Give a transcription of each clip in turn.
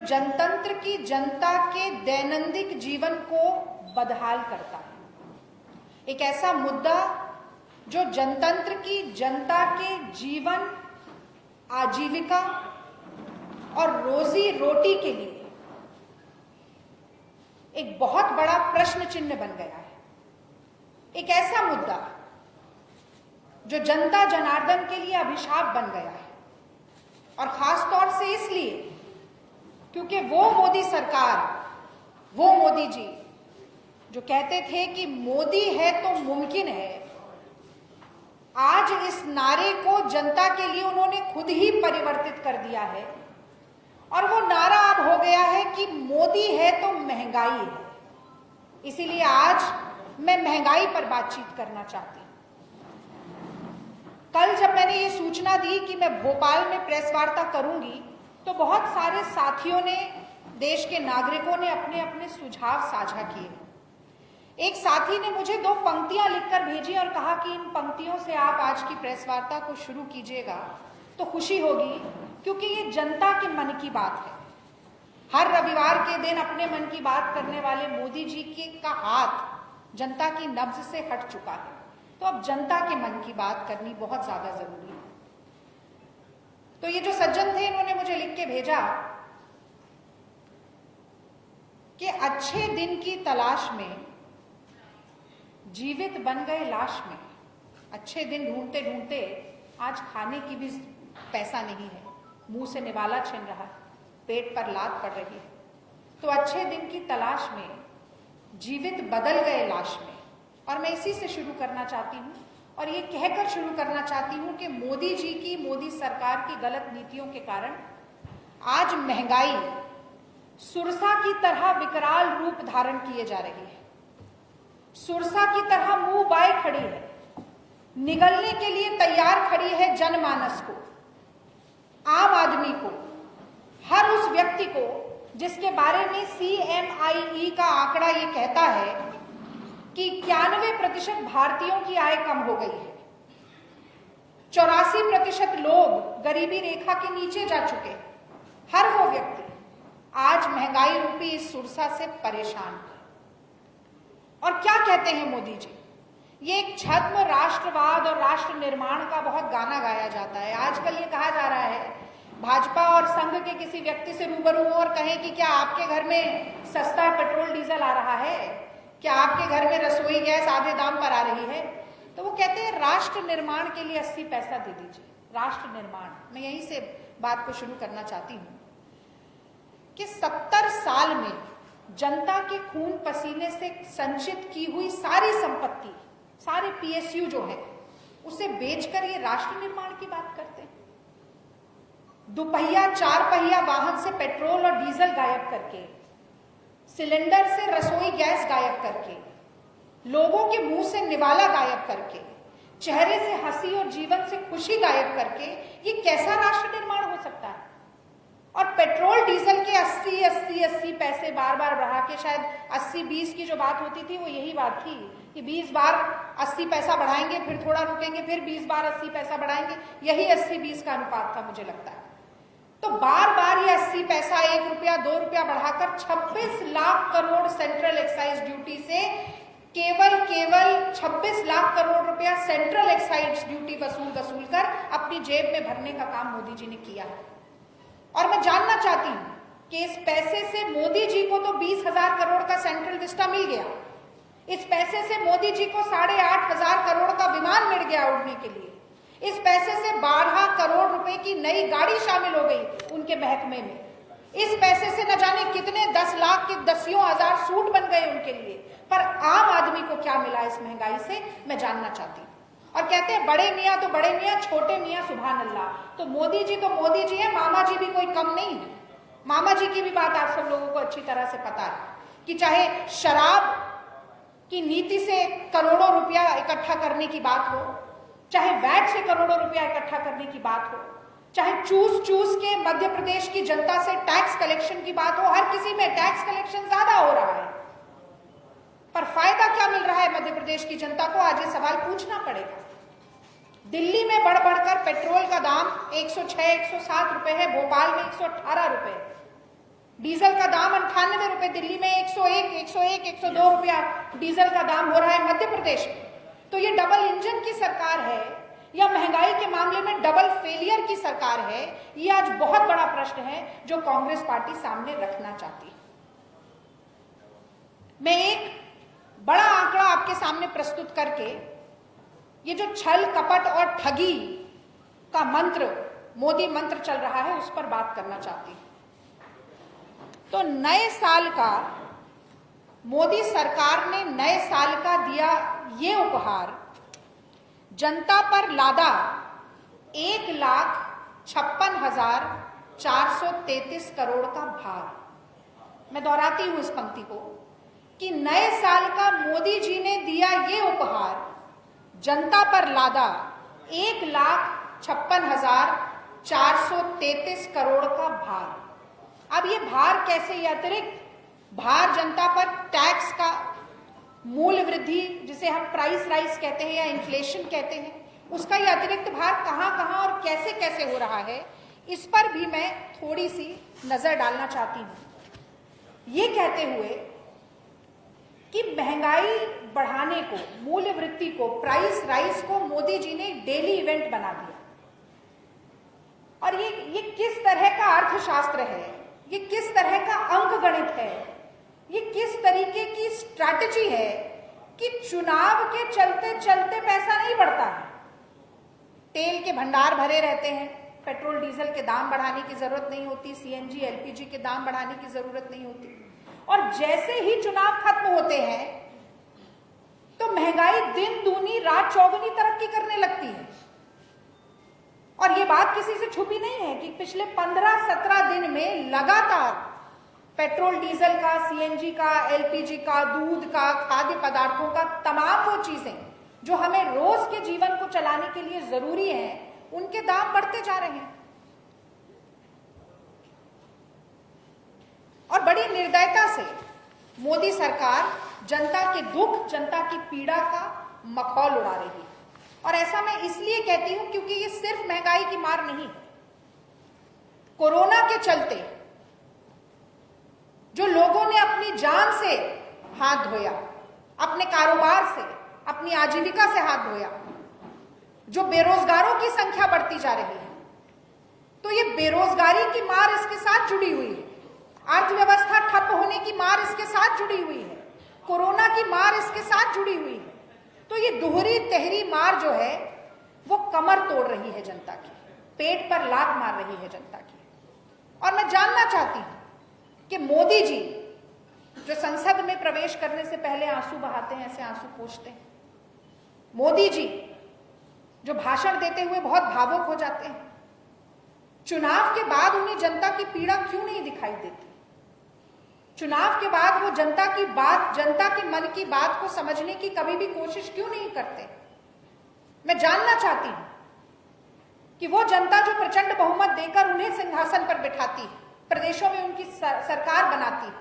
जनतंत्र की जनता के दैनंदिन जीवन को बदहाल करता है, एक ऐसा मुद्दा जो जनतंत्र की जनता के जीवन, आजीविका और रोजी रोटी के लिए एक बहुत बड़ा प्रश्न चिन्ह बन गया है। एक ऐसा मुद्दा जो जनता जनार्दन के लिए अभिशाप बन गया है, और खास तौर से इसलिए क्योंकि वो मोदी सरकार, वो मोदी जी जो कहते थे कि मोदी है तो मुमकिन है, आज इस नारे को जनता के लिए उन्होंने खुद ही परिवर्तित कर दिया है, और वो नारा अब हो गया है कि मोदी है तो महंगाई है। इसीलिए आज मैं महंगाई पर बातचीत करना चाहती हूं। कल जब मैंने ये सूचना दी कि मैं भोपाल में प्रेस वार्ता करूंगी, तो बहुत सारे साथियों ने, देश के नागरिकों ने अपने अपने सुझाव साझा किए। एक साथी ने मुझे 2 पंक्तियां लिखकर भेजी और कहा कि इन पंक्तियों से आप आज की प्रेस वार्ता को शुरू कीजिएगा तो खुशी होगी, क्योंकि ये जनता के मन की बात है। हर रविवार के दिन अपने मन की बात करने वाले मोदी जी का हाथ जनता की नब्ज से हट चुका है, तो अब जनता के मन की बात करनी बहुत ज्यादा जरूरी है। तो ये जो सज्जन थे, इन्होंने मुझे लिख के भेजा कि अच्छे दिन की तलाश में जीवित बन गए लाश में। अच्छे दिन ढूंढते ढूंढते आज खाने की भी पैसा नहीं है, मुंह से निवाला छिन रहा है, पेट पर लात पड़ रही है। तो अच्छे दिन की तलाश में जीवित बदल गए लाश में। और मैं इसी से शुरू करना चाहती हूँ, और ये कहकर शुरू करना चाहती हूँ कि मोदी जी की, मोदी सरकार की गलत नीतियों के कारण आज महंगाई सुरसा की तरह विकराल रूप धारण किए जा रही है। सुरसा की तरह मुंह बाए खड़ी है, निगलने के लिए तैयार खड़ी है जनमानस को, आम आदमी को, हर उस व्यक्ति को जिसके बारे में CMIE का आंकड़ा ये कहता है कि 91% भारतीयों की आय कम हो गई है, 84% लोग गरीबी रेखा के नीचे जा चुके हैं। हर वो व्यक्ति आज महंगाई रूपी इस सुरसा से परेशान है। और क्या कहते हैं मोदी जी? ये एक छद्म राष्ट्रवाद और राष्ट्र निर्माण का बहुत गाना गाया जाता है। आजकल ये कहा जा रहा है, भाजपा और संघ के किसी व्यक्ति से रूबरू हो और कहें कि क्या आपके घर में सस्ता पेट्रोल डीजल आ रहा है, क्या आपके घर में रसोई गैस आधे दाम पर आ रही है, तो वो कहते हैं राष्ट्र निर्माण के लिए 80 पैसा दे दीजिए। राष्ट्र निर्माण, मैं यहीं से बात को शुरू करना चाहती हूं कि 70 साल में जनता के खून पसीने से संचित की हुई सारी संपत्ति, सारे PSU जो है, उसे बेचकर ये राष्ट्र निर्माण की बात करते हैं। दुपहिया 4 पहिया वाहन से पेट्रोल और डीजल गायब करके, सिलेंडर से रसोई गैस गायब करके, लोगों के मुंह से निवाला गायब करके, चेहरे से हंसी और जीवन से खुशी गायब करके ये कैसा राष्ट्र निर्माण हो सकता है? और पेट्रोल डीजल के 80 पैसे बार बार बढ़ा के, शायद 80-20 की जो बात होती थी वो यही बात थी कि 20 बार 80 पैसा बढ़ाएंगे, फिर थोड़ा रुकेंगे, फिर 20 बार 80 पैसा बढ़ाएंगे, यही 80-20 का अनुपात था मुझे लगता है। तो बार बार ये 80 पैसा, 1 रुपया 2 रुपया बढ़ाकर 26 lakh crore central excise duty से केवल 26 लाख करोड़ रुपया सेंट्रल एक्साइज ड्यूटी वसूल कर अपनी जेब में भरने का काम मोदी जी ने किया है। और मैं जानना चाहती हूं कि इस पैसे से मोदी जी को तो 20,000 करोड़ का सेंट्रल विस्टा मिल गया, इस पैसे से मोदी जी को 8,500 करोड़ का विमान मिल गया उड़ने के लिए, इस पैसे से 12 करोड़ रुपए की नई गाड़ी शामिल हो गई उनके महकमे में, इस पैसे से न जाने कितने 10 लाख के 10,000 सूट बन गए उनके लिए। पर आम आदमी को क्या मिला इस महंगाई से, मैं जानना चाहती हूँ। और कहते हैं बड़े मियाँ तो बड़े मियाँ, छोटे मियाँ सुभान अल्लाह। तो मोदी जी है, मामा जी भी कोई कम नहीं है। मामा जी की भी बात आप सब लोगों को अच्छी तरह से पता है कि चाहे शराब की नीति से करोड़ों रुपया इकट्ठा करने की बात हो, चाहे वैट से करोड़ों रुपया इकट्ठा करने की बात हो, चाहे चूस के मध्य प्रदेश की जनता से टैक्स कलेक्शन की बात हो, हर किसी में टैक्स कलेक्शन ज्यादा हो रहा है। पर फायदा क्या मिल रहा है मध्य प्रदेश की जनता को, आज ये सवाल पूछना पड़ेगा। दिल्ली में बढ़ बढ़कर पेट्रोल का दाम 106-107 रुपए है, भोपाल में 118 रुपए। डीजल का दाम 98 रुपए, दिल्ली में 101, 101, 102 रुपया डीजल का दाम हो रहा है मध्य प्रदेश में। तो ये डबल इंजन की सरकार है या महंगाई के मामले में डबल फेलियर की सरकार है? ये आज बहुत बड़ा प्रश्न है जो कांग्रेस पार्टी सामने रखना चाहती है। मैं एक बड़ा आंकड़ा आपके सामने प्रस्तुत करके ये जो छल कपट और ठगी का मंत्र, मोदी मंत्र चल रहा है, उस पर बात करना चाहती हूं। तो नए साल का मोदी सरकार ने नए साल का दिया ये उपहार, जनता पर लादा 1,56,433 करोड़ का भार। मैं दोहराती हूं इस पंक्ति को कि नए साल का मोदी जी ने दिया ये उपहार, जनता पर लादा 1,56,433 करोड़ का भार। अब ये भार कैसे, ये अतिरिक्त भार जनता पर टैक्स का, मूल्य वृद्धि जिसे हम प्राइस राइज कहते हैं या इन्फ्लेशन कहते हैं, उसका ये अतिरिक्त भार कहां कहां और कैसे कैसे हो रहा है, इस पर भी मैं थोड़ी सी नजर डालना चाहती हूं। ये कहते हुए कि महंगाई बढ़ाने को, मूल्य वृद्धि को, प्राइस राइज को मोदी जी ने डेली इवेंट बना दिया। और ये किस तरह का अर्थशास्त्र है, ये किस तरह का अंक गणित है, ये किस तरीके की स्ट्रैटेजी है कि चुनाव के चलते चलते पैसा नहीं बढ़ता है। तेल के भंडार भरे रहते हैं, पेट्रोल डीजल के दाम बढ़ाने की जरूरत नहीं होती, सीएनजी एलपीजी के दाम बढ़ाने की जरूरत नहीं होती, और जैसे ही चुनाव खत्म होते हैं तो महंगाई दिन दूनी रात चौगुनी तरक्की करने लगती है। और ये बात किसी से छुपी नहीं है कि पिछले 15-17 दिन में लगातार पेट्रोल डीजल का, सीएनजी का, एलपीजी का, दूध का, खाद्य पदार्थों का, तमाम वो चीजें जो हमें रोज के जीवन को चलाने के लिए जरूरी हैं, उनके दाम बढ़ते जा रहे हैं। और बड़ी निर्दयता से मोदी सरकार जनता के दुख, जनता की पीड़ा का मखौल उड़ा रही है। और ऐसा मैं इसलिए कहती हूं क्योंकि ये सिर्फ महंगाई की मार नहीं है। कोरोना के चलते जो लोगों ने अपनी जान से हाथ धोया, अपने कारोबार से, अपनी आजीविका से हाथ धोया, जो बेरोजगारों की संख्या बढ़ती जा रही है, तो ये बेरोजगारी की मार इसके साथ जुड़ी हुई है, अर्थव्यवस्था ठप होने की मार इसके साथ जुड़ी हुई है, कोरोना की मार इसके साथ जुड़ी हुई है। तो ये दोहरी तहरी मार जो है वो कमर तोड़ रही है जनता की, पेट पर लात मार रही है जनता की। और मैं जानना चाहती हूं कि मोदी जी जो संसद में प्रवेश करने से पहले आंसू बहाते हैं, ऐसे आंसू पोंछते हैं, मोदी जी जो भाषण देते हुए बहुत भावुक हो जाते हैं, चुनाव के बाद उन्हें जनता की पीड़ा क्यों नहीं दिखाई देती? चुनाव के बाद वो जनता की बात, जनता के मन की बात को समझने की कभी भी कोशिश क्यों नहीं करते? मैं जानना चाहती हूं कि वो जनता जो प्रचंड बहुमत देकर उन्हें सिंहासन पर बिठाती है, प्रदेशों में उनकी सरकार बनाती है,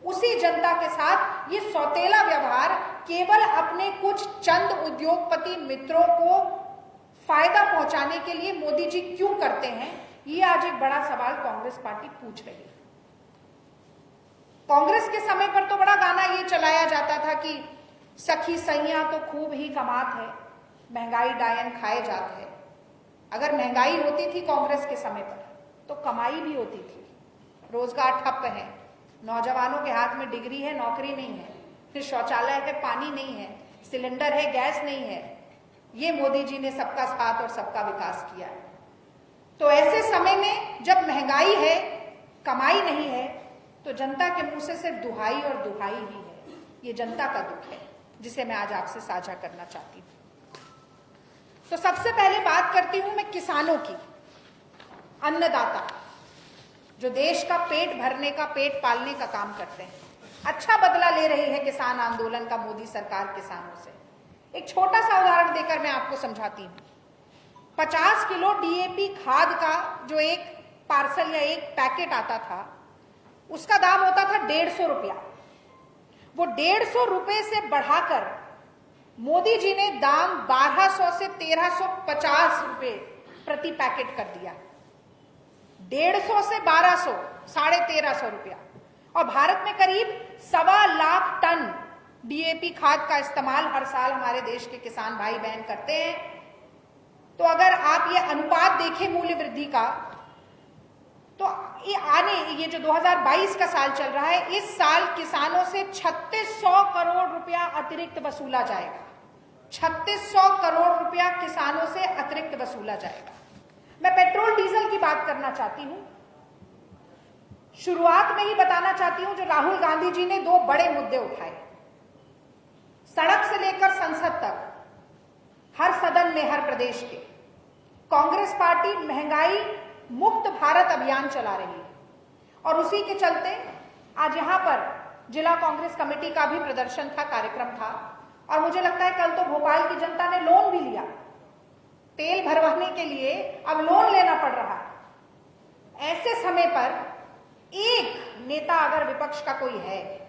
उसी जनता के साथ ये सौतेला व्यवहार केवल अपने कुछ चंद उद्योगपति मित्रों को फायदा पहुंचाने के लिए मोदी जी क्यों करते हैं? ये आज एक बड़ा सवाल कांग्रेस पार्टी पूछ रही है। कांग्रेस के समय पर तो बड़ा गाना ये चलाया जाता था कि सखी सैया तो खूब ही कमात है, महंगाई डायन खाए जात है। अगर महंगाई होती थी कांग्रेस के समय पर तो कमाई भी होती थी, रोजगार ठप है, नौजवानों के हाथ में डिग्री है, नौकरी नहीं है, फिर शौचालय है, पानी नहीं है, सिलेंडर है, गैस नहीं है। ये मोदी जी ने सबका साथ और सबका विकास किया है। तो ऐसे समय में जब महंगाई है, कमाई नहीं है, तो जनता के मुंह से सिर्फ दुहाई और दुहाई ही है। ये जनता का दुख है जिसे मैं आज आपसे साझा करना चाहती हूं। तो सबसे पहले बात करती हूं मैं किसानों की, अन्नदाता जो देश का पेट भरने का, पेट पालने का काम करते हैं। अच्छा बदला ले रही है किसान आंदोलन का मोदी सरकार किसानों से। एक छोटा सा उदाहरण देकर मैं आपको समझाती हूं। 50 किलो डीएपी खाद का जो एक पार्सल या एक पैकेट आता था, उसका दाम होता था 150 रुपया। वो 150 रुपए से बढ़ाकर मोदी जी ने दाम 1200 से 1350 रुपए प्रति पैकेट कर दिया। 150 से 1200, 1350 रुपया। और भारत में करीब 1.25 लाख टन डीएपी खाद का इस्तेमाल हर साल हमारे देश के किसान भाई बहन करते हैं। तो अगर आप ये अनुपात देखें मूल्य वृद्धि का, तो ये जो 2022 का साल चल रहा है, इस साल किसानों से 3600 करोड़ रुपया अतिरिक्त वसूला जाएगा। 3600 करोड़ रुपया किसानों से अतिरिक्त वसूला जाएगा। मैं पेट्रोल डीजल की बात करना चाहती हूं। शुरुआत में ही बताना चाहती हूं, जो राहुल गांधी जी ने 2 बड़े मुद्दे उठाए, सड़क से लेकर संसद तक, हर सदन में, हर प्रदेश के, कांग्रेस पार्टी महंगाई मुक्त भारत अभियान चला रही है। और उसी के चलते आज यहां पर जिला कांग्रेस कमेटी का भी प्रदर्शन था, कार्यक्रम था। और मुझे लगता है कल तो भोपाल की जनता ने लोन भी लिया, तेल भरवाने के लिए अब लोन लेना पड़ रहा है। ऐसे समय पर एक नेता अगर विपक्ष का कोई है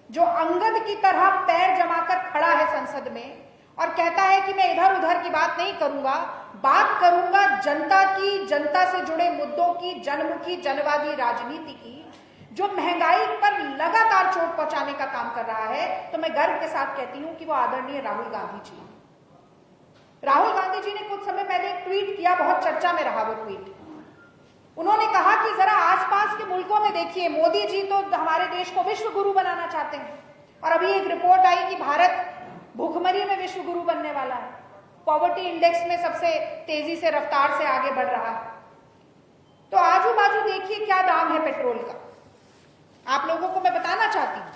जो अंगद की तरह पैर जमाकर खड़ा है संसद में और कहता है कि मैं इधर उधर की बात नहीं करूंगा, बात करूंगा जनता की, जनता से जुड़े मुद्दों की, जनमुखी जनवादी राजनीति की, जो महंगाई पर लगातार चोट पहुंचाने का काम कर रहा है, तो मैं गर्व के साथ कहती हूं कि वो आदरणीय राहुल गांधी जी। राहुल गांधी जी ने कुछ समय पहले एक ट्वीट किया, बहुत चर्चा में रहा वो ट्वीट। उन्होंने कहा कि जरा आसपास के मुल्कों में देखिए, मोदी जी तो हमारे देश को विश्व गुरु बनाना चाहते हैं, और अभी एक रिपोर्ट आई कि भारत भूखमरी में विश्व गुरु बनने वाला है, पॉवर्टी इंडेक्स में सबसे तेजी से, रफ्तार से आगे बढ़ रहा है। तो आजू बाजू देखिए क्या दाम है पेट्रोल का। आप लोगों को मैं बताना चाहती हूं,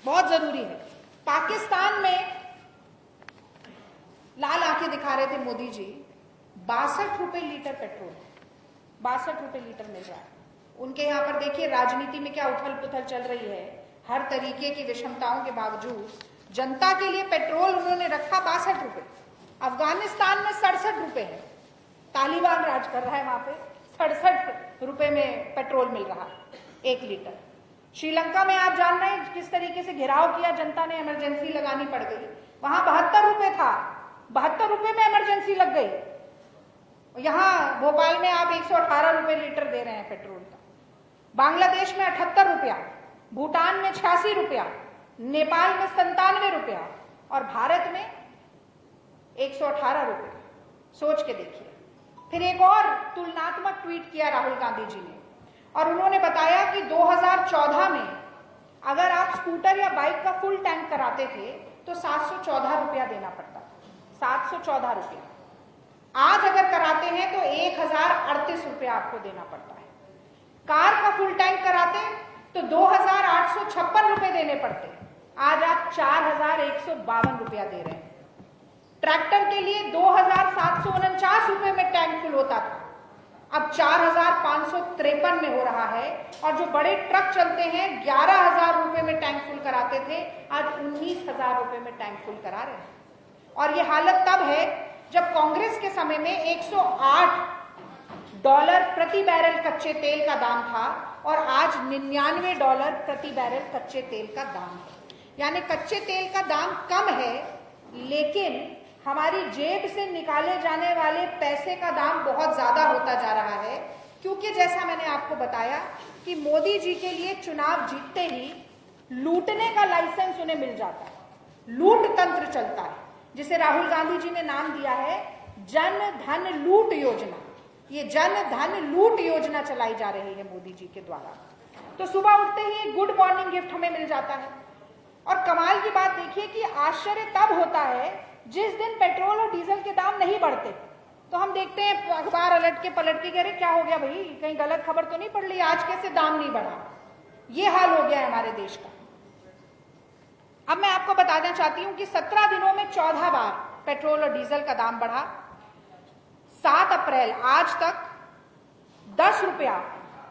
बहुत जरूरी है। पाकिस्तान में लाल आंखें दिखा रहे थे मोदी जी, 62 रुपए लीटर पेट्रोल, 62 रुपए लीटर मिल रहा है। उनके यहां पर देखिए राजनीति में क्या उथल पुथल चल रही है। हर तरीके की विषमताओं के बावजूद जनता के लिए पेट्रोल उन्होंने रखा 62 रुपए। अफगानिस्तान में 67 रुपए है, तालिबान राज कर रहा है वहां पे, 67 रुपए में पेट्रोल मिल रहा है 1 लीटर। श्रीलंका में आप जान रहे हैं किस तरीके से घेराव किया जनता ने, इमरजेंसी लगानी पड़ गई। वहां 72 रुपए था, 72 रुपए में इमरजेंसी लग गई। यहां भोपाल में आप 118 रुपए लीटर दे रहे हैं पेट्रोल का। बांग्लादेश में 78 रुपया, भूटान में 86 रुपया, नेपाल में 97 रुपया, और भारत में 118 रुपये। सोच के देखिए। फिर एक और तुलनात्मक ट्वीट किया राहुल गांधी जी ने, और उन्होंने बताया कि 2014 में अगर आप स्कूटर या बाइक का फुल टैंक कराते थे तो 714 रुपया देना पड़ता था, 714 रुपया। आज अगर कराते हैं तो 1038 रुपया आपको देना पड़ता है। कार का फुल टैंक कराते तो 2856 रुपए देने पड़ते, आज आप 4152 रुपया दे रहे हैं। ट्रैक्टर के लिए 2749 रुपए में टैंक फुल होता था, अब 4553 में हो रहा है। और जो बड़े ट्रक चलते हैं 11000 रुपए में टैंक फुल कराते थे, आज 19000 रुपए में टैंक फुल करा रहे हैं। और ये हालत तब है जब कांग्रेस के समय में $108 प्रति बैरल कच्चे तेल का दाम था, और आज $99 प्रति बैरल कच्चे तेल का दाम है। यानी कच्चे तेल का दाम कम है, लेकिन हमारी जेब से निकाले जाने वाले पैसे का दाम बहुत ज्यादा होता जा रहा है। क्योंकि जैसा मैंने आपको बताया कि मोदी जी के लिए चुनाव जीतते ही लूटने का लाइसेंस उन्हें मिल जाता है, लूट तंत्र चलता है, जिसे राहुल गांधी जी ने नाम दिया है जन धन लूट योजना। ये जन धन लूट योजना चलाई जा रही है मोदी जी के द्वारा। तो सुबह उठते ही गुड मॉर्निंग गिफ्ट हमें मिल जाता है। और कमाल की बात देखिए कि आश्चर्य तब होता है जिस दिन पेट्रोल और डीजल के दाम नहीं बढ़ते। तो हम देखते हैं अखबार पलट के कह रहे क्या हो गया भाई, कहीं गलत खबर तो नहीं पड़ रही, आज कैसे दाम नहीं बढ़ा। ये हाल हो गया है हमारे देश का। अब मैं आपको बताना चाहती हूं कि 17 दिनों में 14 बार पेट्रोल और डीजल का दाम बढ़ा। 7 अप्रैल आज तक 10 रुपया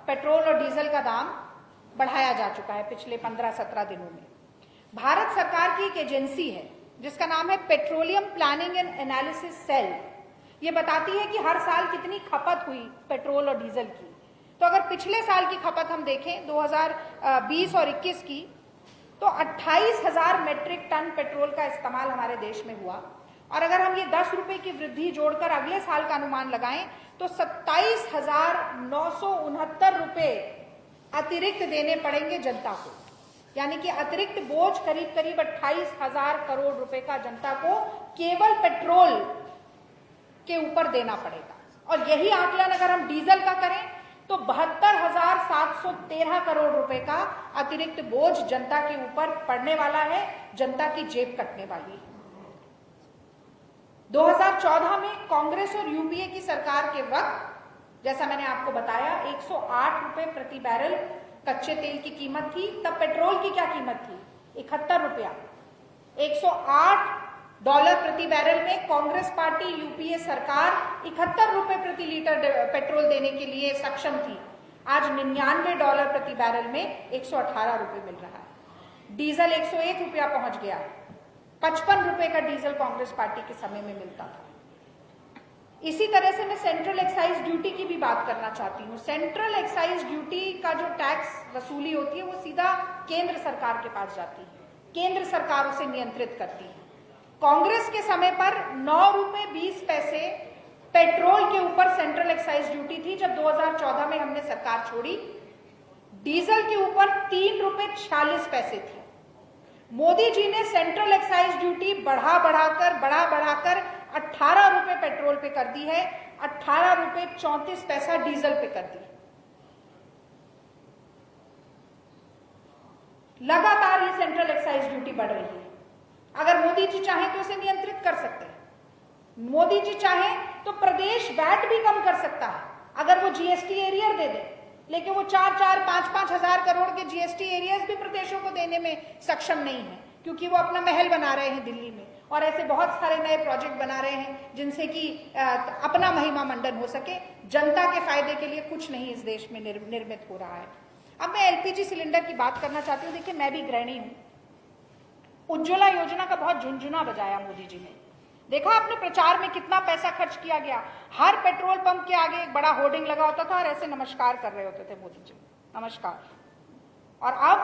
पेट्रोल और डीजल का दाम बढ़ाया जा चुका है पिछले 15-17 दिनों में। भारत सरकार की एक एजेंसी है जिसका नाम है petroleum planning and analysis cell. ये बताती है कि हर साल कितनी खपत हुई पेट्रोल और डीजल की। तो अगर पिछले साल की खपत हम देखें 2020 और 21 की, तो 28,000 मेट्रिक टन पेट्रोल का इस्तेमाल हमारे देश में हुआ। और अगर हम ये 10 रुपए की वृद्धि जोड़कर अगले साल का अनुमान लगाएं तो 27,969 रुपए अतिरिक्त देने पड़ेंगे जनता को, यानी कि अतिरिक्त बोझ करीब करीब 28,000 करोड़ रुपए का जनता को केवल पेट्रोल के ऊपर देना पड़ेगा। और यही आकलन अगर हम डीजल का करें तो 72,713 करोड़ रुपए का अतिरिक्त बोझ जनता के ऊपर पड़ने वाला है, जनता की जेब कटने वाली है। 2014 में कांग्रेस और यूपीए की सरकार के वक्त, जैसा मैंने आपको बताया, 108 रुपए प्रति बैरल कच्चे तेल की कीमत थी। तब पेट्रोल की क्या कीमत थी? 71 रुपया। 108 डॉलर प्रति बैरल में कांग्रेस पार्टी, यूपीए सरकार 71 रुपए प्रति लीटर पेट्रोल देने के लिए सक्षम थी। आज 99 डॉलर प्रति बैरल में 118 रुपए मिल रहा है। डीजल 101 रुपया पहुंच गया। 55 रुपए का डीजल कांग्रेस पार्टी के समय में मिलता था। इसी तरह से मैं सेंट्रल एक्साइज ड्यूटी की भी बात करना चाहती हूँ। सेंट्रल एक्साइज ड्यूटी का जो टैक्स वसूली होती है वो सीधा केंद्र सरकार के पास जाती है, केंद्र सरकार उसे नियंत्रित करती है। कांग्रेस के समय पर 9 रुपए 20 पैसे पेट्रोल के ऊपर सेंट्रल एक्साइज ड्यूटी थी। जब 2014 में हमने सरकार छोड़ी, डीजल के ऊपर 3 रुपए 46 पैसे थी। मोदी जी ने सेंट्रल एक्साइज ड्यूटी बढ़ाकर 18 रुपए पेट्रोल पे कर दी है, 18 रुपए 34 पैसा डीजल पे कर दी। लगातार ये सेंट्रल एक्साइज ड्यूटी बढ़ रही है। अगर मोदी जी चाहें तो इसे नियंत्रित कर सकते हैं। मोदी जी चाहें तो प्रदेश वैट भी कम कर सकता है अगर वो जीएसटी एरियर दे दे, लेकिन वो 4-4, 5-5 हजार करोड़ के जीएसटी एरियर्स भी प्रदेशों को देने में सक्षम नहीं है, क्योंकि वो अपना महल बना रहे हैं दिल्ली में और ऐसे बहुत सारे नए प्रोजेक्ट बना रहे हैं जिनसे कि अपना महिमा मंडन हो सके। जनता के फायदे के लिए कुछ नहीं इस देश में निर्मित हो रहा है। अब मैं एलपीजी सिलेंडर की बात करना चाहती हूँ। देखिए, मैं भी गृहिणी हूँ। उज्ज्वला योजना का बहुत झुनझुना बजाया मोदी जी ने। देखा आपने प्रचार में कितना पैसा खर्च किया गया। हर पेट्रोल पंप के आगे एक बड़ा होर्डिंग लगा होता था और ऐसे नमस्कार कर रहे होते थे मोदी जी, नमस्कार। और अब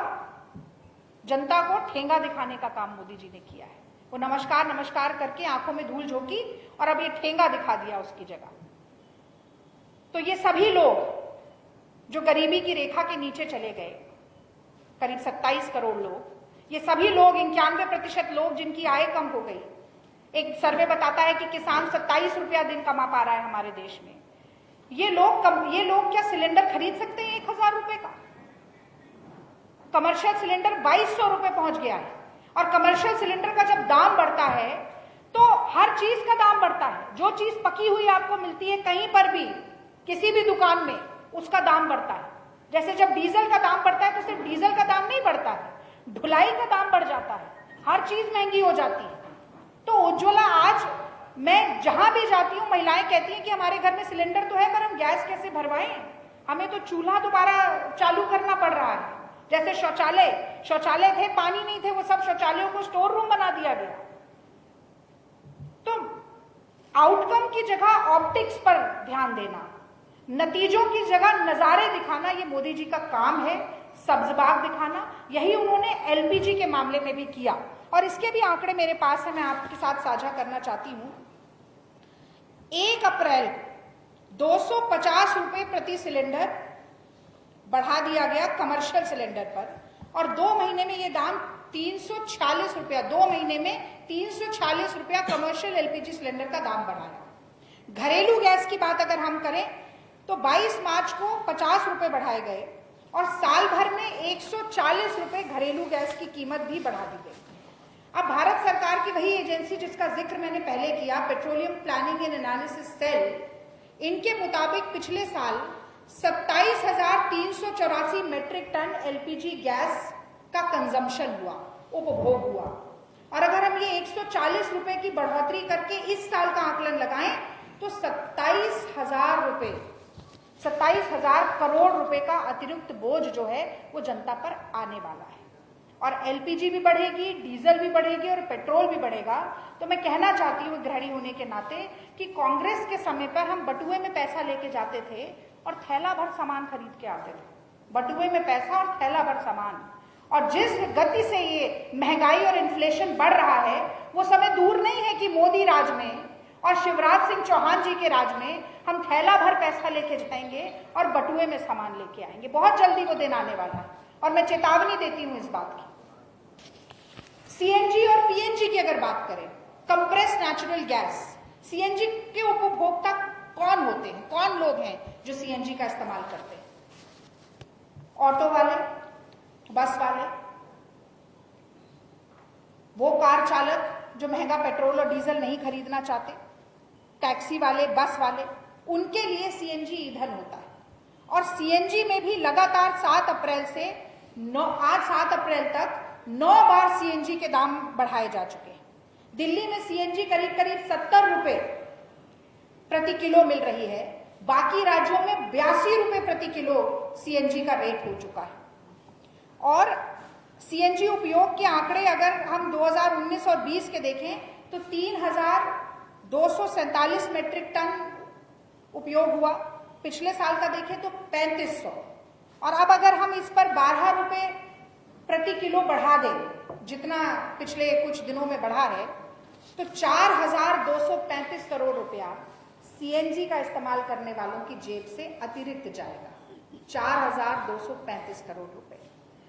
जनता को ठेंगा दिखाने का काम मोदी जी ने किया है। वो नमस्कार करके आंखों में धूल झोंकी और अब ये ठेंगा दिखा दिया उसकी जगह। तो ये सभी लोग जो गरीबी की रेखा के नीचे चले गए, करीब 27 करोड़ लोग, ये सभी लोग 91% लोग जिनकी आय कम हो गई। एक सर्वे बताता है कि किसान 27 रुपया दिन कमा पा रहा है हमारे देश में। ये लोग क्या सिलेंडर खरीद सकते हैं 1,000 रुपए का? कमर्शियल सिलेंडर 2200 रुपए पहुंच गया है। और कमर्शियल सिलेंडर का जब दाम बढ़ता है तो हर चीज का दाम बढ़ता है। जो चीज पकी हुई आपको मिलती है कहीं पर भी, किसी भी दुकान में, उसका दाम बढ़ता है। जैसे जब डीजल का दाम बढ़ता है तो सिर्फ डीजल का दाम नहीं बढ़ता है, ढुलाई का दाम बढ़ जाता है, हर चीज महंगी हो जाती है। तो उज्ज्वला, आज मैं जहां भी जाती हूँ महिलाएं कहती हैं कि हमारे घर में सिलेंडर तो है पर हम गैस कैसे भरवाएं, हमें तो चूल्हा दोबारा चालू करना पड़ रहा है। जैसे शौचालय थे, पानी नहीं थे, वो सब शौचालयों को स्टोर रूम बना दिया गया। तो आउटकम की जगह ऑप्टिक्स पर ध्यान देना, नतीजों की जगह नजारे दिखाना, ये मोदी जी का काम है। सब्ज बाग दिखाना, यही उन्होंने एलपीजी के मामले में भी किया। और इसके भी आंकड़े मेरे पास है, मैं आपके साथ साझा करना चाहती हूं। 1 अप्रैल को 250 रुपए प्रति सिलेंडर बढ़ा दिया गया कमर्शियल सिलेंडर पर, और 2 महीने में ये दाम 346 रुपया, 2 महीने में 346 रुपया कमर्शियल एलपीजी सिलेंडर का दाम बढ़ाया। घरेलू गैस की बात अगर हम करें तो 22 मार्च को 50 रुपए बढ़ाए गए और साल भर में 140 रुपए घरेलू गैस की कीमत भी बढ़ा दी गई। अब भारत सरकार की वही एजेंसी जिसका जिक्र मैंने पहले किया, petroleum planning and analysis cell, इनके मुताबिक पिछले साल 27,384 मीट्रिक टन एलपीजी गैस का कंजम्पशन हुआ, उपभोग हुआ। और अगर हम ये 140 रुपए की बढ़ोतरी करके इस साल का आकलन लगाएं तो 27,000 करोड़ रुपए का अतिरिक्त बोझ जो है वो जनता पर आने वाला है। और एलपीजी भी बढ़ेगी, डीजल भी बढ़ेगी और पेट्रोल भी बढ़ेगा। तो मैं कहना चाहती हूँ गृहिणी होने के नाते कि कांग्रेस के समय पर हम बटुए में पैसा लेके जाते थे और थैला भर सामान खरीद के आते थे। बटुए में पैसा और थैला भर सामान। और जिस गति से ये महंगाई और इन्फ्लेशन बढ़ रहा है, वो समय दूर नहीं है कि मोदी राज में और शिवराज सिंह चौहान जी के राज में हम थैला भर पैसा लेके जाएंगे और बटुए में सामान लेके आएंगे। बहुत जल्दी वो दिन आने वाला है और मैं चेतावनी देती हूं इस बात की। सीएनजी और पीएनजी की अगर बात करें, कंप्रेस्ड नेचुरल गैस, सीएनजी के उपभोक्ता कौन होते हैं, कौन लोग हैं जो सीएनजी का इस्तेमाल करते हैं? ऑटो वाले, बस वाले, वो कार चालक जो महंगा पेट्रोल और डीजल नहीं खरीदना चाहते, टैक्सी वाले, बस वाले, उनके लिए सीएनजी ईंधन होता है। और सीएनजी में भी लगातार 7 अप्रैल से आज 7 अप्रैल तक 9 बार सीएनजी के दाम बढ़ाए जा चुके हैं। दिल्ली में सीएनजी करीब करीब 70 रुपए प्रति किलो मिल रही है, बाकी राज्यों में 82 रुपए प्रति किलो सीएनजी का रेट हो चुका है। और सीएनजी उपयोग के आंकड़े अगर हम 2019 और 20 के देखें तो 3,247 मीट्रिक टन उपयोग हुआ, पिछले साल का देखें तो 3500, और अब अगर हम इस पर 12 रुपए प्रति किलो बढ़ा दें, जितना पिछले कुछ दिनों में बढ़ा है, तो 4,235 करोड़ रुपया सीएनजी का इस्तेमाल करने वालों की जेब से अतिरिक्त जाएगा। 4,235 करोड़ रुपए।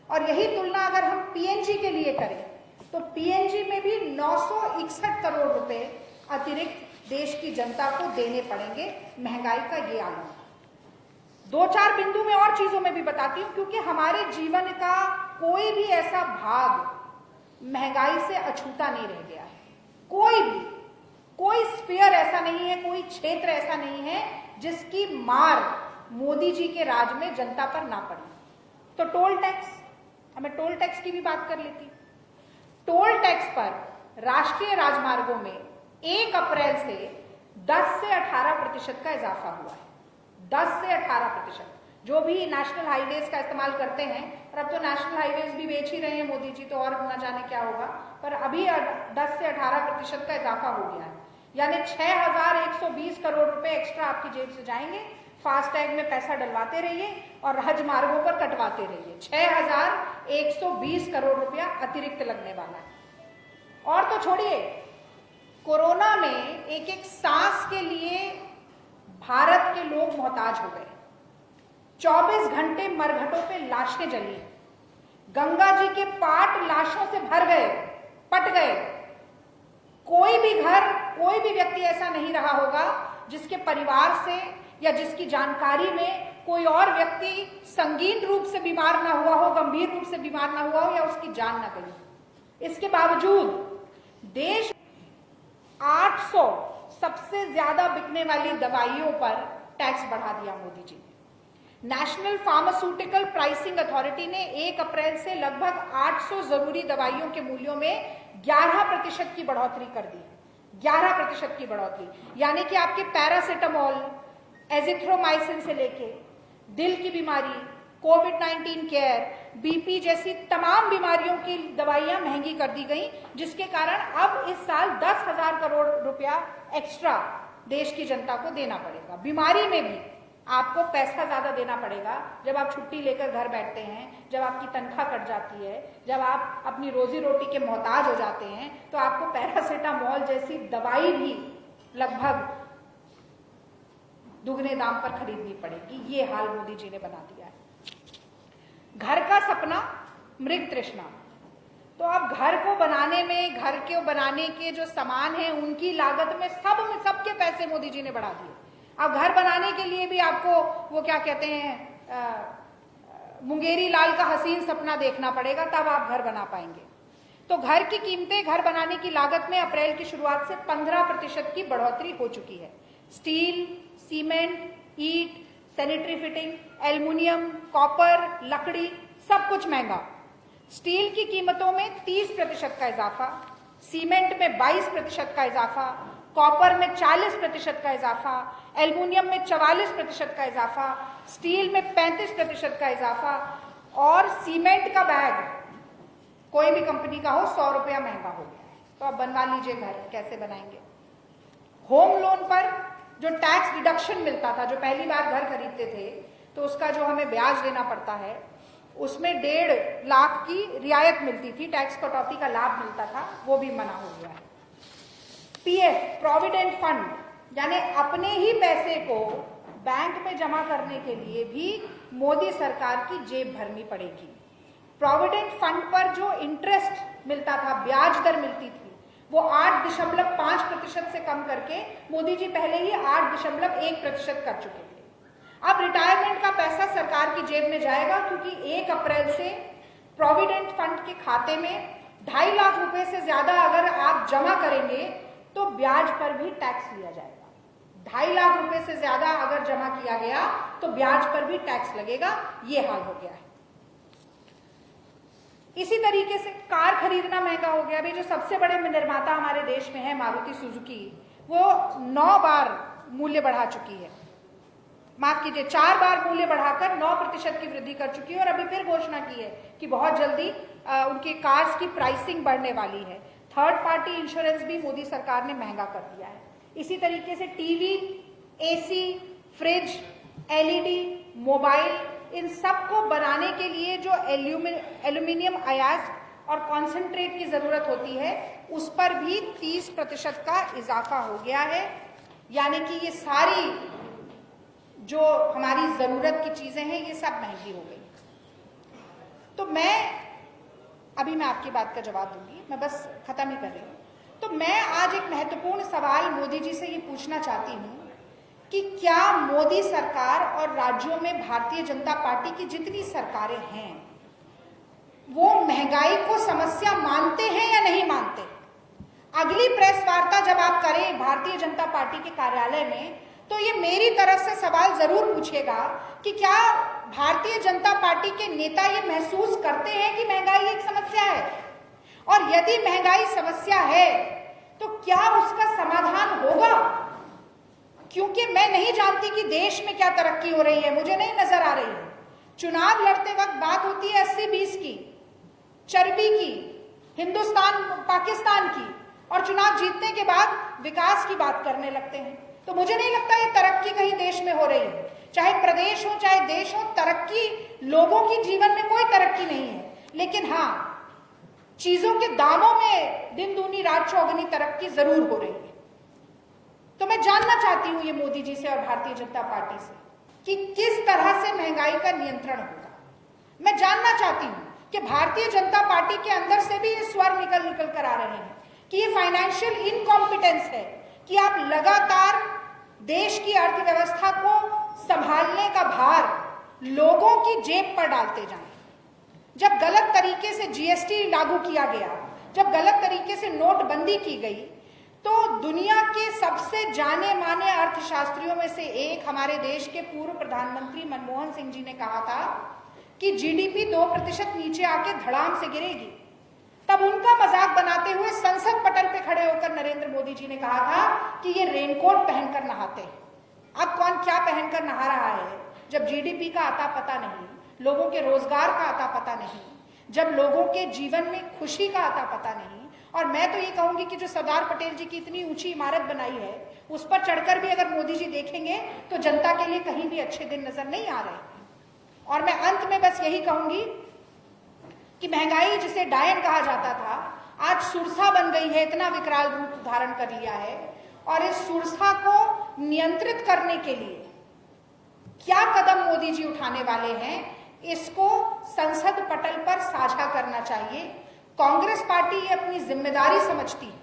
और यही तुलना अगर हम पीएनजी के लिए करें तो पीएनजी में भी 961 करोड़ रुपए अतिरिक्त देश की जनता को देने पड़ेंगे। महंगाई का ये आलम। 2-4 बिंदु में और चीजों में भी बताती हूं, क्योंकि हमारे जीवन का कोई भी ऐसा भाग महंगाई से अछूता नहीं रह गया है। कोई स्फीयर ऐसा नहीं है, कोई क्षेत्र ऐसा नहीं है जिसकी मार मोदी जी के राज में जनता पर ना पड़ी। तो टोल टैक्स, हमें टोल टैक्स की भी बात कर लेती। टोल टैक्स पर राष्ट्रीय राजमार्गों में 1 अप्रैल से 10 से 18% का इजाफा हुआ है। 10 से 18%। जो भी नेशनल हाईवेज का इस्तेमाल करते हैं, और अब तो नेशनल हाईवेज भी बेच ही रहे हैं मोदी जी, तो और न जाने क्या होगा, पर अभी 10 से 18% का इजाफा हो गया है। यानी 6,120 करोड़ रुपए एक्स्ट्रा आपकी जेब से जाएंगे। फास्टैग में पैसा डलवाते रहिए और राजमार्गों पर कटवाते रहिए। 6,120 करोड़ रुपया अतिरिक्त लगने वाला है। और तो छोड़िए, कोरोना में एक सांस के लिए भारत के लोग मोहताज हो गए। 24 घंटे मरघटों पे लाशें जली, गंगा जी के पाट लाशों से भर गए, पट गए। कोई भी घर, कोई भी व्यक्ति ऐसा नहीं रहा होगा जिसके परिवार से या जिसकी जानकारी में कोई और व्यक्ति संगीन रूप से बीमार ना हुआ हो, गंभीर रूप से बीमार ना हुआ हो, या उसकी जान ना गई। इसके बावजूद देश 800 सबसे ज्यादा बिकने वाली दवाइयों पर टैक्स बढ़ा दिया मोदी जी ने। नेशनल फार्मास्यूटिकल प्राइसिंग अथॉरिटी ने 1 अप्रैल से लगभग 800 जरूरी दवाइयों के मूल्यों में 11% की बढ़ोतरी कर दी। 11% की बढ़ोतरी, यानी कि आपके पैरासिटामोल, एजिथ्रोमाइसिन से लेके दिल की बीमारी, कोविड-19 केयर, बीपी जैसी तमाम बीमारियों की दवाइयां महंगी कर दी गई, जिसके कारण अब इस साल 10,000 करोड़ रुपया एक्स्ट्रा देश की जनता को देना पड़ेगा। बीमारी में भी आपको पैसा ज्यादा देना पड़ेगा। जब आप छुट्टी लेकर घर बैठते हैं, जब आपकी तनख्वाह कट जाती है, जब आप अपनी रोजी रोटी के मोहताज हो जाते हैं, तो आपको पैरासिटामोल जैसी दवाई भी लगभग दुगने दाम पर खरीदनी पड़ेगी। ये हाल मोदी जी ने बना दिया है। घर का सपना, मृग तृष्णा। तो अब घर को बनाने में, घर के बनाने के जो सामान हैं उनकी लागत में सबके पैसे मोदी जी ने बढ़ा दिए। अब घर बनाने के लिए भी आपको वो क्या कहते हैं, मुंगेरी लाल का हसीन सपना देखना पड़ेगा, तब आप घर बना पाएंगे। तो घर की कीमतें, घर बनाने की लागत में अप्रैल की शुरुआत से 15% की बढ़ोतरी हो चुकी है। स्टील, सीमेंट, ईंट, सैनिटरी फिटिंग, एल्युमिनियम, कॉपर, लकड़ी, सब कुछ महंगा। स्टील की कीमतों में 30% का इजाफा, सीमेंट में 22% का इजाफा, कॉपर में 40% का इजाफा, एल्युमिनियम में 44% का इजाफा, स्टील में 35% का इजाफा, और सीमेंट का बैग कोई भी कंपनी का हो 100 रुपया महंगा हो गया है। तो अब बनवा लीजिए घर, कैसे बनाएंगे। होम लोन पर जो टैक्स डिडक्शन मिलता था, जो पहली बार घर खरीदते थे तो उसका जो हमें ब्याज देना पड़ता है, उसमें 1.5 लाख की रियायत मिलती थी, टैक्स कटौती का लाभ मिलता था, वो भी मना हो गया है। पीएफ प्रोविडेंट फंड यानी अपने ही पैसे को बैंक में जमा करने के लिए भी मोदी सरकार की जेब भरनी पड़ेगी। प्रोविडेंट फंड पर जो इंटरेस्ट मिलता था, ब्याज दर मिलती थी, वो 8.5% से कम करके मोदी जी पहले ही 8.1% कर चुके थे। अब रिटायरमेंट का पैसा सरकार की जेब में जाएगा, क्योंकि 1 अप्रैल से प्रोविडेंट फंड के खाते में 2.5 लाख रुपए से ज्यादा अगर आप जमा करेंगे तो ब्याज पर भी टैक्स लिया जाएगा। 2.5 लाख रुपए से ज्यादा अगर जमा किया गया तो ब्याज पर भी टैक्स लगेगा। ये हाल हो गया है। इसी तरीके से कार खरीदना महंगा हो गया। अभी जो सबसे बड़े निर्माता हमारे देश में है मारुति सुजुकी, वो 9 बार मूल्य बढ़ा चुकी है, माफ कीजिए 4 बार मूल्य बढ़ाकर 9% की वृद्धि कर चुकी है, और अभी फिर घोषणा की है कि बहुत जल्दी उनके कार्स की प्राइसिंग बढ़ने वाली है। थर्ड पार्टी इंश्योरेंस भी मोदी सरकार ने महंगा कर दिया है। इसी तरीके से TV, AC, fridge, LED, mobile, इन सब को बनाने के लिए जो एल्यूमिनियम अयास्क और कॉन्सेंट्रेट की जरूरत होती है, उस पर भी 30% का इजाफा हो गया है। यानी कि ये सारी जो हमारी जरूरत की चीजें हैं, ये सब महंगी हो गई। तो मैं आपकी बात का जवाब दूंगी, मैं बस खत्म ही कर रही हूं। तो मैं आज एक महत्वपूर्ण सवाल मोदी जी से ये पूछना चाहती हूं कि क्या मोदी सरकार और राज्यों में भारतीय जनता पार्टी की जितनी सरकारें हैं, वो महंगाई को समस्या मानते हैं या नहीं मानते? अगली प्रेस वार्ता जब आप करें भारतीय जनता पार्टी के कार्यालय में, तो ये मेरी तरफ से सवाल जरूर पूछेगा कि क्या भारतीय जनता पार्टी के नेता ये महसूस करते हैं कि महंगाई एक समस्या है, और यदि महंगाई समस्या है तो क्या उसका समाधान होगा? क्योंकि मैं नहीं जानती कि देश में क्या तरक्की हो रही है, मुझे नहीं नजर आ रही है। चुनाव लड़ते वक्त बात होती है 80-20 की, चर्बी की, हिंदुस्तान पाकिस्तान की, और चुनाव जीतने के बाद विकास की बात करने लगते हैं। तो मुझे नहीं लगता ये तरक्की कहीं देश में हो रही है। चाहे प्रदेश हो चाहे देश हो, तरक्की, लोगों की जीवन में कोई तरक्की नहीं है, लेकिन हाँ, चीजों के दामों में दिन दूनी रात चौगुनी तरक्की जरूर हो रही है। तो मैं जानना चाहती हूं ये मोदी जी से और भारतीय जनता पार्टी से कि किस तरह से महंगाई का नियंत्रण होगा। मैं जानना चाहती हूं कि भारतीय जनता पार्टी के अंदर से भी ये स्वर निकल कर आ रहे हैं कि ये फाइनेंशियल इनकॉम्पिटेंस है कि आप लगातार देश की अर्थव्यवस्था को संभालने का भार लोगों की जेब पर डालते जाएं। जब गलत तरीके से जीएसटी लागू किया गया, जब गलत तरीके से नोटबंदी की गई, तो दुनिया के सबसे जाने माने अर्थशास्त्रियों में से एक हमारे देश के पूर्व प्रधानमंत्री मनमोहन सिंह जी ने कहा था कि जीडीपी 2% नीचे आके धड़ाम से गिरेगी। तब उनका मजाक बनाते हुए संसद पटल पे खड़े होकर नरेंद्र मोदी जी ने कहा था कि ये रेनकोट पहनकर नहाते हैं। अब कौन क्या पहनकर नहा रहा है, जब जीडीपी का आता पता नहीं, लोगों के रोजगार का आता पता नहीं, जब लोगों के जीवन में खुशी का आता पता नहीं। और मैं तो ये कहूंगी कि जो सरदार पटेल जी की इतनी ऊंची इमारत बनाई है, उस पर चढ़कर भी अगर मोदी जी देखेंगे तो जनता के लिए कहीं भी अच्छे दिन नजर नहीं आ रहे। और मैं अंत में बस यही कहूंगी कि महंगाई जिसे डायन कहा जाता था, आज सुरसा बन गई है, इतना विकराल रूप धारण कर लिया है। और इस सुरसा को नियंत्रित करने के लिए क्या कदम मोदी जी उठाने वाले हैं, इसको संसद पटल पर साझा करना चाहिए। कांग्रेस पार्टी ये अपनी जिम्मेदारी समझती है।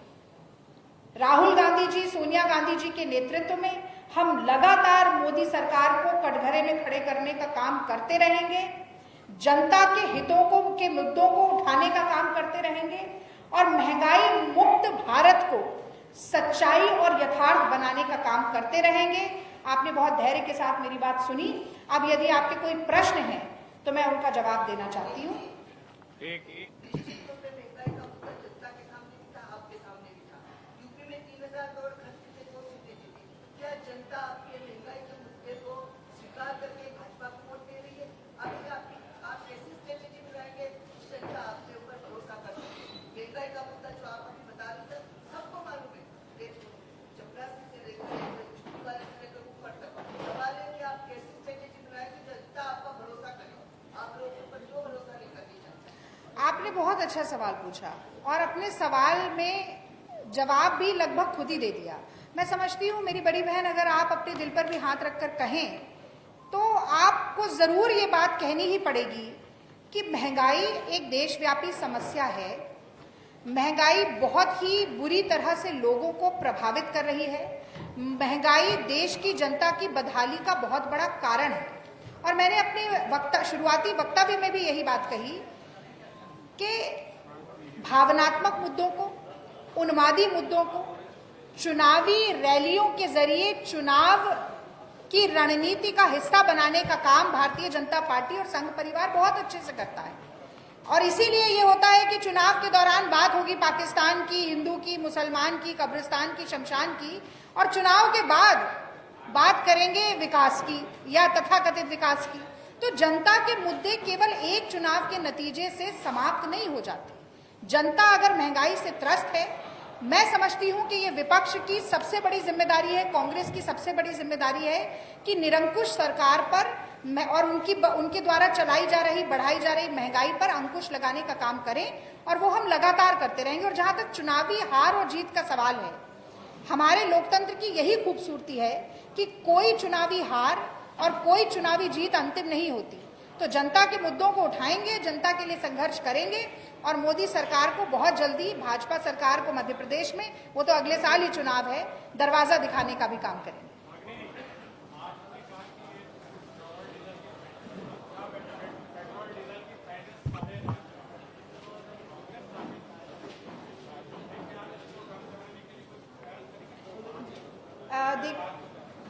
राहुल गांधी जी, सोनिया गांधी जी के नेतृत्व में हम लगातार मोदी सरकार को कटघरे में खड़े करने का काम करते रहेंगे, जनता के हितों को, के मुद्दों को उठाने का काम करते रहेंगे, और महंगाई मुक्त भारत को सच्चाई और यथार्थ बनाने का काम करते रहेंगे। आपने बहुत धैर्य के साथ मेरी बात सुनी। अब यदि आपके कोई प्रश्न हैं तो मैं उनका जवाब देना चाहती हूँ। आपने बहुत अच्छा सवाल पूछा, और अपने सवाल में जवाब भी लगभग खुद ही दे दिया। मैं समझती हूँ मेरी बड़ी बहन, अगर आप अपने दिल पर भी हाथ रखकर कहें तो आपको जरूर ये बात कहनी ही पड़ेगी कि महंगाई एक देशव्यापी समस्या है। महंगाई बहुत ही बुरी तरह से लोगों को प्रभावित कर रही है। महंगाई देश की जनता की बदहाली का बहुत बड़ा कारण है। और मैंने अपने शुरुआती वक्तव्य में भी यही बात कही कि भावनात्मक मुद्दों को, उन्मादी मुद्दों को चुनावी रैलियों के जरिए चुनाव की रणनीति का हिस्सा बनाने का काम भारतीय जनता पार्टी और संघ परिवार बहुत अच्छे से करता है। और इसीलिए ये होता है कि चुनाव के दौरान बात होगी पाकिस्तान की, हिंदू की, मुसलमान की, कब्रिस्तान की, शमशान की, और चुनाव के बाद बात करेंगे विकास की या तथाकथित विकास की। तो जनता के मुद्दे केवल एक चुनाव के नतीजे से समाप्त नहीं हो जाते। जनता अगर महंगाई से त्रस्त है, मैं समझती हूं कि ये विपक्ष की सबसे बड़ी जिम्मेदारी है, कांग्रेस की सबसे बड़ी जिम्मेदारी है कि निरंकुश सरकार पर और उनके द्वारा चलाई जा रही, बढ़ाई जा रही महंगाई पर अंकुश लगाने का काम करें, और वो हम लगातार करते रहेंगे। और जहां तक चुनावी हार और जीत का सवाल है, हमारे लोकतंत्र की यही खूबसूरती है कि कोई चुनावी हार और कोई चुनावी जीत अंतिम नहीं होती। तो जनता के मुद्दों को उठाएंगे, जनता के लिए संघर्ष करेंगे, और मोदी सरकार को बहुत जल्दी, भाजपा सरकार को मध्य प्रदेश में, वो तो अगले साल ही चुनाव है, दरवाजा दिखाने का भी काम करेंगे।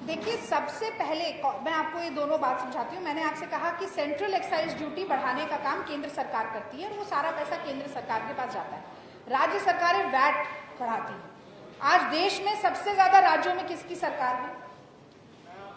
देखिए, सबसे पहले मैं आपको ये दोनों बात समझाती हूँ। मैंने आपसे कहा कि सेंट्रल एक्साइज ड्यूटी बढ़ाने का काम केंद्र सरकार करती है, और वो सारा पैसा केंद्र सरकार के पास जाता है। राज्य सरकारें वैट बढ़ाती हैं। आज देश में सबसे ज्यादा राज्यों में किसकी सरकार है?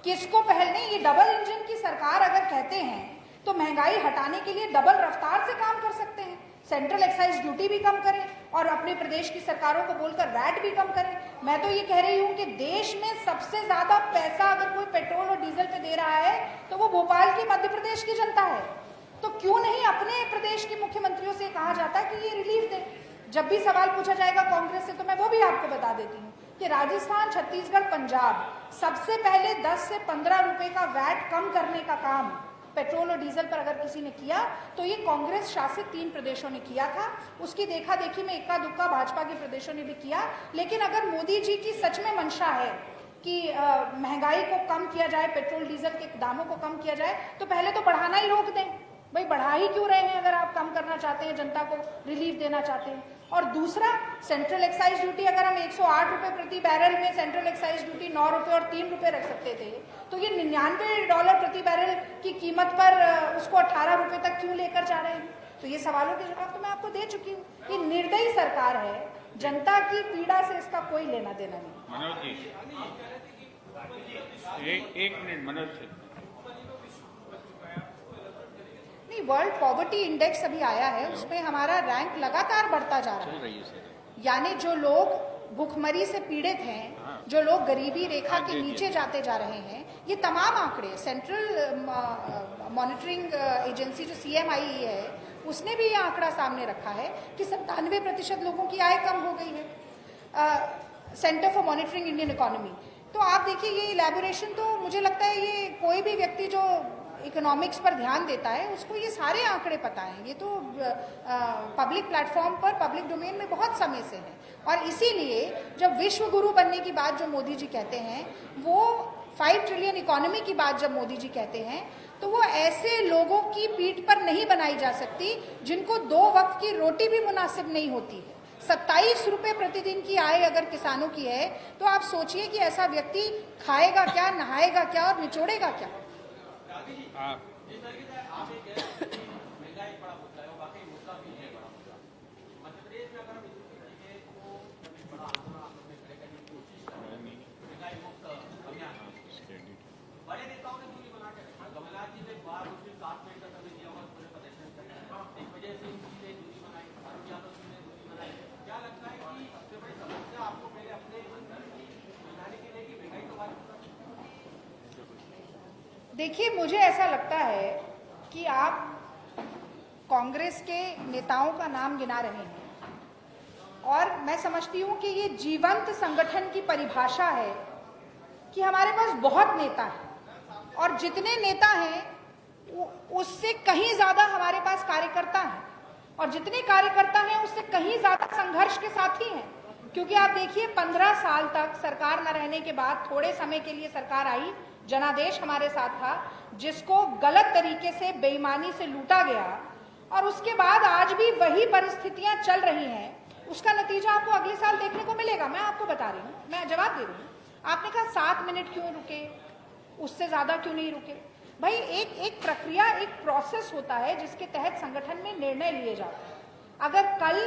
किसको पहल नहीं? ये डबल इंजन की सरकार अगर कहते हैं तो महंगाई हटाने के लिए डबल रफ्तार से काम कर सकते हैं। सेंट्रल एक्साइज ड्यूटी भी कम करें और अपने प्रदेश की सरकारों को बोलकर वैट भी कम करें। मैं तो ये कह रही हूं कि देश में सबसे ज्यादा पैसा अगर कोई पेट्रोल और डीजल पे दे रहा है तो वो भोपाल की, मध्य प्रदेश की जनता है। तो क्यों नहीं अपने प्रदेश के मुख्यमंत्रियों से कहा जाता है कि ये रिलीफ दे? जब भी सवाल पूछा जाएगा कांग्रेस से तो मैं वो भी आपको बता देती हूँ कि राजस्थान, छत्तीसगढ़, पंजाब सबसे पहले 10 से 15 रुपए का वैट कम करने का काम पेट्रोल और डीजल पर अगर किसी ने किया तो ये कांग्रेस शासित 3 प्रदेशों ने किया था। उसकी देखा देखी में इक्का दुक्का भाजपा के प्रदेशों ने भी किया। लेकिन अगर मोदी जी की सच में मंशा है कि महंगाई को कम किया जाए, पेट्रोल डीजल के दामों को कम किया जाए, तो पहले तो बढ़ाना ही रोक दें। भाई बढ़ा ही क्यों रहे हैं अगर आप कम करना चाहते हैं, जनता को रिलीफ देना चाहते हैं? और दूसरा, सेंट्रल एक्साइज ड्यूटी अगर हम 108 रुपए प्रति बैरल में सेंट्रल एक्साइज ड्यूटी 9 रुपए और 3 रुपए रख सकते थे, तो ये $99 प्रति बैरल की कीमत पर उसको 18 रुपए तक क्यों लेकर जा रहे हैं? तो ये सवालों के जवाब तो मैं आपको दे चुकी हूँ। ये निर्दयी सरकार है, जनता की पीड़ा से इसका कोई लेना देना नहीं। मनोज जी, एक मिनट मनोज जी। नहीं, वर्ल्ड पॉवर्टी इंडेक्स अभी आया है, उसमें हमारा रैंक लगातार बढ़ता जा रहा है। यानी जो लोग भूखमरी से पीड़ित हैं, जो लोग गरीबी रेखा के नीचे जाते जा रहे हैं, ये तमाम आंकड़े सेंट्रल मॉनिटरिंग एजेंसी जो CMI है उसने भी ये आंकड़ा सामने रखा है कि 97% लोगों की आय कम हो गई है। Centre for monitoring Indian economy. तो आप देखिए, ये इलेबोरेशन तो मुझे लगता है ये कोई भी व्यक्ति जो इकोनॉमिक्स पर ध्यान देता है उसको ये सारे आंकड़े पता हैं। ये तो पब्लिक प्लेटफॉर्म पर, पब्लिक डोमेन में बहुत समय से है। और इसीलिए जब विश्व गुरु बनने की बात जो मोदी जी कहते हैं, वो 5 ट्रिलियन इकोनॉमी की बात जब मोदी जी कहते हैं, तो वो ऐसे लोगों की पीठ पर नहीं बनाई जा सकती जिनको 2 वक्त की रोटी भी मुनासिब नहीं होती है। 27 रुपए प्रतिदिन की आय अगर किसानों की है तो आप सोचिए कि ऐसा व्यक्ति खाएगा क्या, नहाएगा क्या और निचोड़ेगा क्या? देखिए, मुझे ऐसा लगता है कि आप कांग्रेस के नेताओं का नाम गिना रहे हैं, और मैं समझती हूँ कि ये जीवंत संगठन की परिभाषा है कि हमारे पास बहुत नेता हैं और जितने नेता हैं उससे कहीं ज्यादा हमारे पास कार्यकर्ता हैं और जितने कार्यकर्ता हैं उससे कहीं ज्यादा संघर्ष के साथी हैं। क्योंकि आप देखिए 15 साल तक सरकार न रहने के बाद थोड़े समय के लिए सरकार आई, जनादेश हमारे साथ था, जिसको गलत तरीके से बेईमानी से लूटा गया और उसके बाद आज भी वही परिस्थितियां चल रही हैं। उसका नतीजा आपको अगले साल देखने को मिलेगा। मैं आपको बता रही हूँ, मैं जवाब दे रही हूँ। आपने कहा 7 मिनट क्यों रुके, उससे ज्यादा क्यों नहीं रुके? भाई एक प्रक्रिया, एक प्रोसेस होता है जिसके तहत संगठन में निर्णय लिए जाते हैं। अगर कल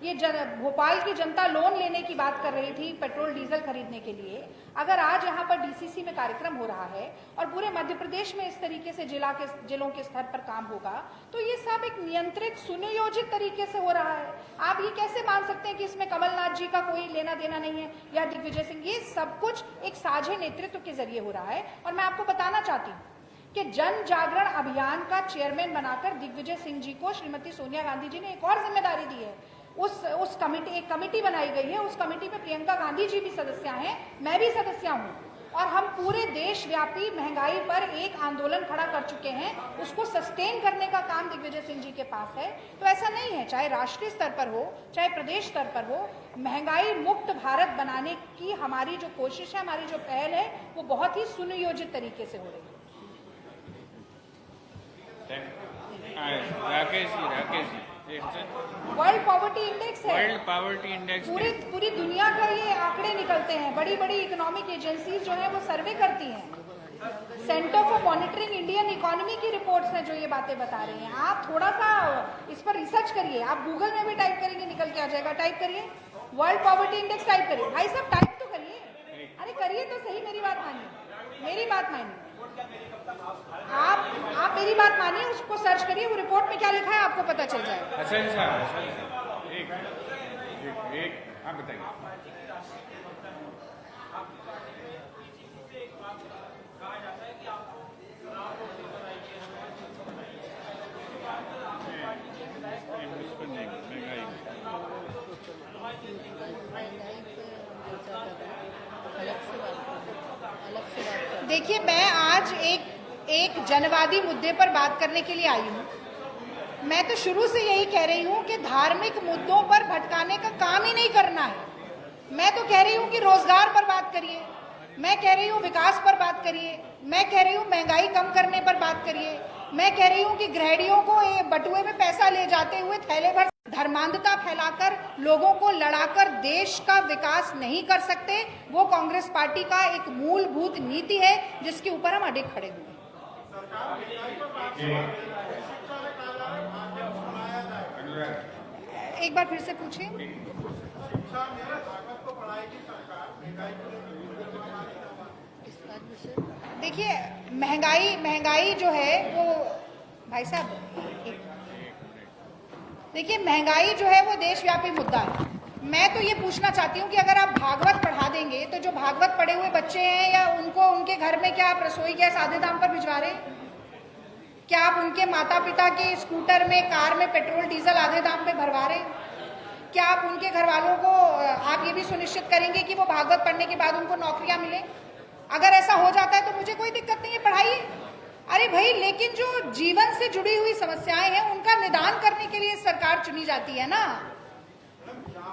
ये भोपाल की जनता लोन लेने की बात कर रही थी पेट्रोल डीजल खरीदने के लिए, अगर आज यहाँ पर डीसीसी में कार्यक्रम हो रहा है और पूरे मध्य प्रदेश में इस तरीके से जिलों के स्तर पर काम होगा, तो ये सब एक नियंत्रित सुनियोजित तरीके से हो रहा है। आप ये कैसे मान सकते हैं कि इसमें कमलनाथ जी का कोई लेना देना नहीं है या दिग्विजय सिंह? ये सब कुछ एक साझे नेतृत्व के जरिए हो रहा है। और मैं आपको बताना चाहती हूँ कि जन जागरण अभियान का चेयरमैन बनाकर दिग्विजय सिंह जी को श्रीमती सोनिया गांधी जी ने एक और जिम्मेदारी दी है। उस कमेटी, एक कमेटी बनाई गई है, उस कमेटी में प्रियंका गांधी जी भी सदस्य हैं, मैं भी सदस्य हूं और हम पूरे देशव्यापी महंगाई पर एक आंदोलन खड़ा कर चुके हैं। उसको सस्टेन करने का काम दिग्विजय सिंह जी के पास है। तो ऐसा नहीं है, चाहे राष्ट्रीय स्तर पर हो चाहे प्रदेश स्तर पर हो, महंगाई मुक्त भारत बनाने की हमारी जो कोशिश है, हमारी जो पहल है, वो बहुत ही सुनियोजित तरीके से हो रही है। Rakesh ji world poverty index है, वर्ल्ड पॉवर्टी इंडेक्स पूरी दुनिया का ये आंकड़े निकलते हैं। बड़ी बड़ी इकोनॉमिक एजेंसीज जो है वो सर्वे करती हैं। Centre for monitoring Indian economy की रिपोर्ट्स हैं जो ये बातें बता रही हैं। आप थोड़ा सा इस पर रिसर्च करिए, आप गूगल में भी टाइप करेंगे निकल के आ जाएगा। टाइप करिए वर्ल्ड पॉवर्टी इंडेक्स, टाइप करिए। भाई साहब टाइप तो करिए, अरे करिए तो सही, मेरी बात मानिए, मेरी बात मानिए। आप मेरी बात मानिए, उसको सर्च करिए, वो रिपोर्ट में क्या लिखा है आपको पता चल जाएगा। हसन साहब एक आप बताइए। देखिए, मैं आज एक जनवादी मुद्दे पर बात करने के लिए आई हूँ। मैं तो शुरू से यही कह रही हूँ कि धार्मिक मुद्दों पर भटकाने का काम ही नहीं करना है। मैं तो कह रही हूँ कि रोजगार पर बात करिए, मैं कह रही हूँ विकास पर बात करिए, मैं कह रही हूँ महंगाई कम करने पर बात करिए, मैं कह रही हूँ कि गृहिणियों को बटुए में पैसा ले जाते हुए थैले भर धर्मांधता फैलाकर लोगों को लड़ाकर देश का विकास नहीं कर सकते। वो कांग्रेस पार्टी का एक मूलभूत नीति है जिसके ऊपर हम अडिग खड़े हुए। एक बार फिर से पूछिए। देखिए, महंगाई जो है वो, भाई साहब देखिए, महंगाई जो है वो देशव्यापी मुद्दा है। मैं तो ये पूछना चाहती हूँ कि अगर आप भागवत पढ़ा देंगे तो जो भागवत पढ़े हुए बच्चे हैं या उनको उनके घर में क्या आप रसोई गैस आधे दाम पर भिजवा रहे हैं? क्या आप उनके माता पिता के स्कूटर में, कार में पेट्रोल डीजल आधे दाम पे भरवा रहे हैं? क्या आप उनके घर वालों को आप ये भी सुनिश्चित करेंगे कि वो भागवत पढ़ने के बाद उनको नौकरियां मिले? अगर ऐसा हो जाता है तो मुझे कोई दिक्कत नहीं है, पढ़ाइए। अरे भाई, लेकिन जो जीवन से जुड़ी हुई समस्याएं हैं उनका निदान करने के लिए सरकार चुनी जाती है ना।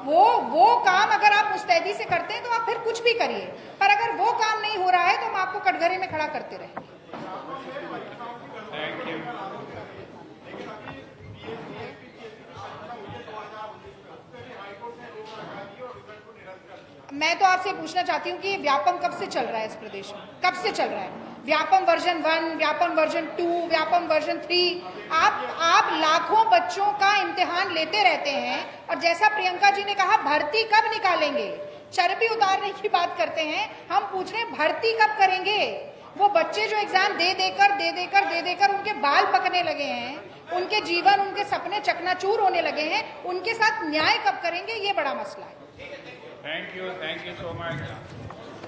वो काम अगर आप मुस्तैदी से करते हैं तो आप फिर कुछ भी करिए, पर अगर वो काम नहीं हो रहा है तो हम आपको कटघरे में खड़ा करते रहेंगे। मैं तो आपसे पूछना चाहती हूँ कि व्यापम कब से चल रहा है इस प्रदेश में? कब से चल रहा है Vyapam version 1, Vyapam version 2, Vyapam version 3? आप लाखों बच्चों का इम्तिहान लेते रहते हैं और जैसा प्रियंका जी ने कहा, भर्ती कब निकालेंगे? चर्बी उतारने की बात करते हैं, हम पूछ रहे हैं भर्ती कब करेंगे? वो बच्चे जो एग्जाम दे देकर उनके बाल पकने लगे हैं, उनके जीवन, उनके सपने चकनाचूर होने लगे हैं, उनके साथ न्याय कब करेंगे? ये बड़ा मसला है। Thank you so much.